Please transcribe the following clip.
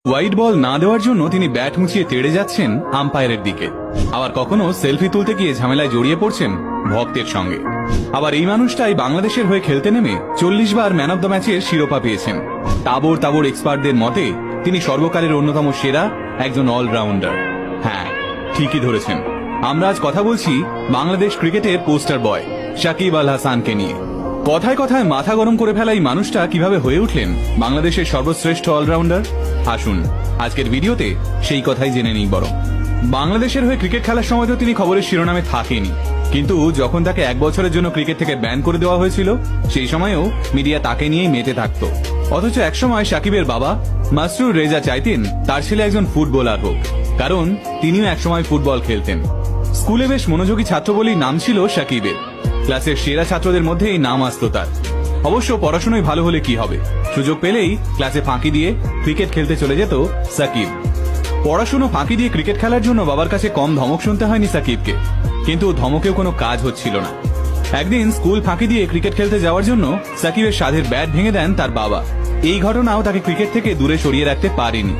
White ball না দেওয়ার জন্য তিনি ব্যাট মুছিয়ে তেড়ে যাচ্ছেন আম্পায়ারের দিকে। আবার কখনো সেলফি তুলতে গিয়ে ঝামেলায় জড়িয়ে পড়ছেন ভক্তের সঙ্গে। আবার এই মানুষটাই বাংলাদেশের হয়ে খেলতে নেমে 40 বার ম্যান অব দ্য ম্যাচের শিরোপা পেয়েছেন। তাবড় তাবড় এক্সপার্টদের মতে তিনি সর্বকালের অন্যতম সেরা একজন অলরাউন্ডার। হ্যাঁ, ঠিকই ধরেছেন, আমরা আজ কথা বলছি বাংলাদেশ ক্রিকেটের পোস্টার বয় সাকিব আল হাসানকে নিয়ে। কথায় কথায় মাথা গরম করে ফেলা এই মানুষটা কিভাবে হয়ে উঠলেন বাংলাদেশের সর্বশ্রেষ্ঠ অলরাউন্ডার, আসুন আজকের ভিডিওতে সেই কথাই জেনে নিই। বরং বাংলাদেশের হয়ে ক্রিকেট খেলার সময় তো তিনি খবরের শিরোনামে থাকেনি, কিন্তু যখন তাকে 1 বছরের জন্য ক্রিকেট থেকে ব্যান করে দেওয়া হয়েছিল সেই সময়েও মিডিয়া তাকে নিয়েই মেতে থাকত। অথচ একসময় সাকিবের বাবা মাসরুর রেজা চাইতেন তার ছেলে একজন ফুটবলার হোক, কারণ তিনিও একসময় ফুটবল খেলতেন। স্কুলে বেশ মনোযোগী ছাত্র বলেই নাম ছিল সাকিবের। ক্লাসের সেরা ছাত্রদের মধ্যে এই নাম আসতো তার। অবশ্য পড়াশোনায় ভালো হলে কি হবে, সুযোগ পেলেই ক্লাসে ফাঁকি দিয়ে ক্রিকেট খেলতে চলে যেত সাকিব। পড়াশোনা ফাঁকি দিয়ে ক্রিকেট খেলার জন্য বাবার কাছে কম ধমক শুনতে হয়নি সাকিবকে, কিন্তু ধমকেও কোনো কাজ হচ্ছিল না। একদিন স্কুল ফাঁকি দিয়ে ক্রিকেট খেলতে যাওয়ার জন্য সাকিবের সাধের ব্যাট ভেঙে দেন তার বাবা। এই ঘটনাও তাকে ক্রিকেট থেকে দূরে সরিয়ে রাখতে পারেনি।